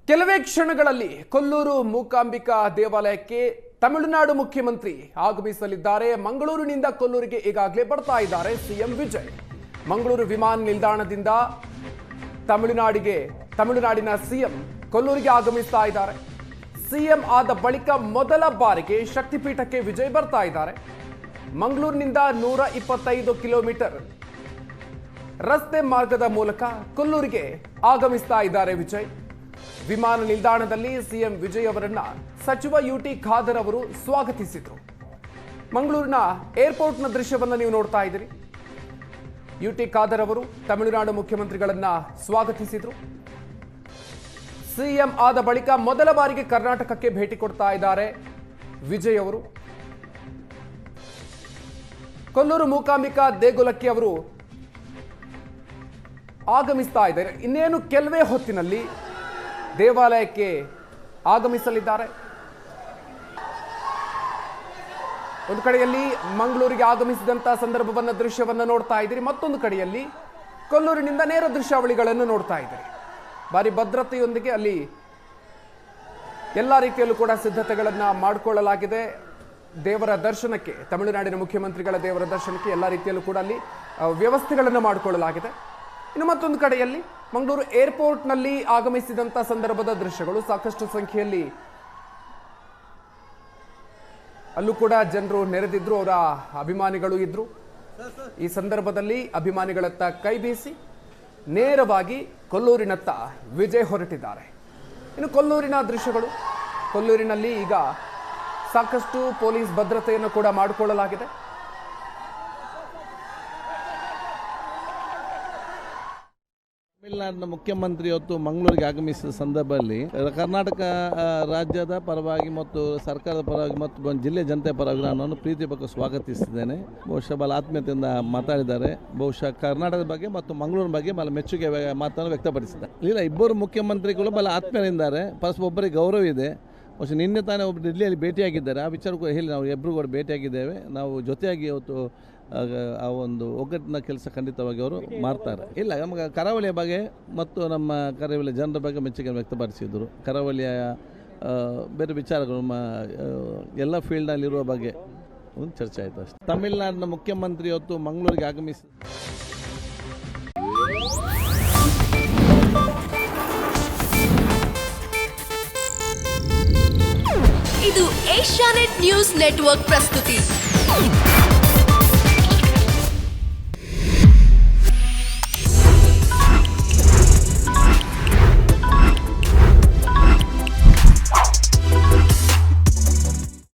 ಕೆಲವೇ ಕ್ಷಣಗಳಲ್ಲಿ ಕೊಲ್ಲೂರು ಮೂಕಾಂಬಿಕಾ ದೇವಾಲಯಕ್ಕೆ ತಮಿಳುನಾಡು ಮುಖ್ಯಮಂತ್ರಿ ಆಗಮಿಸಲಿದ್ದಾರೆ. ಮಂಗಳೂರಿನಿಂದ ಕೊಲ್ಲೂರಿಗೆ ಈಗಾಗಲೇ ಬರ್ತಾ ಇದ್ದಾರೆ ಸಿಎಂ ವಿಜಯ್. ಮಂಗಳೂರು ವಿಮಾನ ನಿಲ್ದಾಣದಿಂದ ತಮಿಳುನಾಡಿನ ಸಿಎಂ ಕೊಲ್ಲೂರಿಗೆ ಆಗಮಿಸ್ತಾ ಇದ್ದಾರೆ. ಸಿಎಂ ಆದ ಬಳಿಕ ಮೊದಲ ಬಾರಿಗೆ ಶಕ್ತಿಪೀಠಕ್ಕೆ ವಿಜಯ್ ಬರ್ತಾ ಇದ್ದಾರೆ. ಮಂಗಳೂರಿನಿಂದ 125 ಕಿಲೋಮೀಟರ್ ರಸ್ತೆ ಮಾರ್ಗದ ಮೂಲಕ ಕೊಲ್ಲೂರಿಗೆ ಆಗಮಿಸ್ತಾ ಇದ್ದಾರೆ ವಿಜಯ್. ವಿಮಾನ ನಿಲ್ದಾಣದಲ್ಲಿ ಸಿಎಂ ವಿಜಯ್ ಅವರನ್ನ ಸಚಿವ ಯುಟಿ ಖಾದರ್ ಅವರು ಸ್ವಾಗತಿಸಿದರು. ಮಂಗಳೂರಿನ ಏರ್ಪೋರ್ಟ್ನ ದೃಶ್ಯವನ್ನು ನೀವು ನೋಡ್ತಾ ಇದ್ದೀರಿ. ಯುಟಿ ಖಾದರ್ ಅವರು ತಮಿಳುನಾಡು ಮುಖ್ಯಮಂತ್ರಿಗಳನ್ನ ಸ್ವಾಗತಿಸಿದರು. ಸಿಎಂ ಆದ ಬಳಿಕ ಮೊದಲ ಬಾರಿಗೆ ಕರ್ನಾಟಕಕ್ಕೆ ಭೇಟಿ ಕೊಡ್ತಾ ಇದ್ದಾರೆ ವಿಜಯ್ ಅವರು. ಕೊಲ್ಲೂರು ಮೂಕಾಂಬಿಕಾ ದೇಗುಲಕ್ಕೆ ಅವರು ಆಗಮಿಸ್ತಾ ಇದ್ದಾರೆ. ಇನ್ನೇನು ಕೆಲವೇ ಹೊತ್ತಿನಲ್ಲಿ ದೇವಾಲಯಕ್ಕೆ ಆಗಮಿಸಲಿದ್ದಾರೆ. ಒಂದು ಕಡೆಯಲ್ಲಿ ಮಂಗಳೂರಿಗೆ ಆಗಮಿಸಿದಂತ ಸಂದರ್ಭವನ್ನ ದೃಶ್ಯವನ್ನ ನೋಡ್ತಾ ಇದ್ದೀರಿ. ಮತ್ತೊಂದು ಕಡೆಯಲ್ಲಿ ಕೊಲ್ಲೂರಿನಿಂದ ನೇರ ದೃಶ್ಯಾವಳಿಗಳನ್ನು ನೋಡ್ತಾ ಇದ್ದೀರಿ. ಭಾರಿ ಭದ್ರತೆಯೊಂದಿಗೆ ಅಲ್ಲಿ ಎಲ್ಲ ರೀತಿಯಲ್ಲೂ ಕೂಡ ಸಿದ್ಧತೆಗಳನ್ನ ಮಾಡಿಕೊಳ್ಳಲಾಗಿದೆ. ದೇವರ ದರ್ಶನಕ್ಕೆ, ತಮಿಳುನಾಡಿನ ಮುಖ್ಯಮಂತ್ರಿಗಳ ದೇವರ ದರ್ಶನಕ್ಕೆ ಎಲ್ಲ ರೀತಿಯಲ್ಲೂ ಕೂಡ ಅಲ್ಲಿ ವ್ಯವಸ್ಥೆಗಳನ್ನು ಮಾಡಿಕೊಳ್ಳಲಾಗಿದೆ. ಇನ್ನು ಮತ್ತೊಂದು ಕಡೆಯಲ್ಲಿ ಮಂಗಳೂರು ಏರ್ಪೋರ್ಟ್ನಲ್ಲಿ ಆಗಮಿಸಿದಂಥ ಸಂದರ್ಭದ ದೃಶ್ಯಗಳು, ಸಾಕಷ್ಟು ಸಂಖ್ಯೆಯಲ್ಲಿ ಅಲ್ಲೂ ಕೂಡ ಜನರು ನೆರೆದಿದ್ರು, ಅವರ ಅಭಿಮಾನಿಗಳು ಇದ್ರು. ಈ ಸಂದರ್ಭದಲ್ಲಿ ಅಭಿಮಾನಿಗಳತ್ತ ಕೈ ಬೀಸಿ ನೇರವಾಗಿ ಕೊಲ್ಲೂರಿನತ್ತ ವಿಜಯ್ ಹೊರಟಿದ್ದಾರೆ. ಇನ್ನು ಕೊಲ್ಲೂರಿನ ದೃಶ್ಯಗಳು, ಕೊಲ್ಲೂರಿನಲ್ಲಿ ಈಗ ಸಾಕಷ್ಟು ಪೊಲೀಸ್ ಭದ್ರತೆಯನ್ನು ಕೂಡ ಮಾಡಿಕೊಳ್ಳಲಾಗಿದೆ. ತಮಿಳುನಾಡಿನ ಮುಖ್ಯಮಂತ್ರಿ ಇವತ್ತು ಮಂಗಳೂರಿಗೆ ಆಗಮಿಸಿದ ಸಂದರ್ಭದಲ್ಲಿ ಕರ್ನಾಟಕ ರಾಜ್ಯದ ಪರವಾಗಿ ಮತ್ತು ಸರ್ಕಾರದ ಪರವಾಗಿ ಮತ್ತು ಜಿಲ್ಲೆ ಜನತೆ ಪರವಾಗಿ ನಾನು ಪ್ರೀತಿಪೂರ್ವಕ ಸ್ವಾಗತಿಸಿದ್ದೇನೆ. ಬಹುಶಃ ಬಹಳ ಆತ್ಮೀಯತೆಯಿಂದ ಮಾತಾಡಿದ್ದಾರೆ. ಬಹುಶಃ ಕರ್ನಾಟಕದ ಬಗ್ಗೆ ಮತ್ತು ಮಂಗಳೂರಿನ ಬಗ್ಗೆ ಬಹಳ ಮೆಚ್ಚುಗೆ ಮಾತನ್ನು ವ್ಯಕ್ತಪಡಿಸಿದ್ದಾರೆ. ಇಲ್ಲ, ಇಬ್ಬರು ಮುಖ್ಯಮಂತ್ರಿಗಳು ಬಹಳ ಆತ್ಮೀಯರಿದ್ದಾರೆ. ಪರಸ್ಪರ ಒಬ್ಬರಿಗೆ ಗೌರವ ಇದೆ. ಬಹುಶಃ ನಿನ್ನೆ ತಾನೇ ಒಬ್ಬರು ಡೆಲ್ಲಿಯಲ್ಲಿ ಭೇಟಿಯಾಗಿದ್ದಾರೆ. ಆ ವಿಚಾರಕ್ಕೂ ಹೇಳಿ ನಾವು ಇಬ್ಬರು ಕೂಡ ಭೇಟಿಯಾಗಿದ್ದೇವೆ. ನಾವು ಜೊತೆಯಾಗಿ ಇವತ್ತು ಆ ಒಂದು ಒಗ್ಗಟ್ಟಿನ ಕೆಲಸ ಖಂಡಿತವಾಗಿ ಅವರು ಮಾಡ್ತಾರೆ. ಇಲ್ಲ, ನಮಗೆ ಕರಾವಳಿಯ ಬಗ್ಗೆ ಮತ್ತು ನಮ್ಮ ಕರಾವಳಿಯ ಜನರ ಬಗ್ಗೆ ಮೆಚ್ಚುಗೆ ವ್ಯಕ್ತಪಡಿಸಿದರು. ಕರಾವಳಿಯ ಬೇರೆ ವಿಚಾರಗಳು ನಮ್ಮ ಎಲ್ಲ ಫೀಲ್ಡ್ನಲ್ಲಿರುವ ಬಗ್ಗೆ ಒಂದು ಚರ್ಚೆ ಆಯಿತು ಅಷ್ಟೇ. ತಮಿಳುನಾಡಿನ ಮುಖ್ಯಮಂತ್ರಿ ಇವತ್ತು ಮಂಗಳೂರಿಗೆ ಆಗಮಿಸಿ ಇದು ಏಷ್ಯಾನೆಟ್ ನ್ಯೂಸ್ ನೆಟ್ವರ್ಕ್ ಪ್ರಸ್ತುತಿ.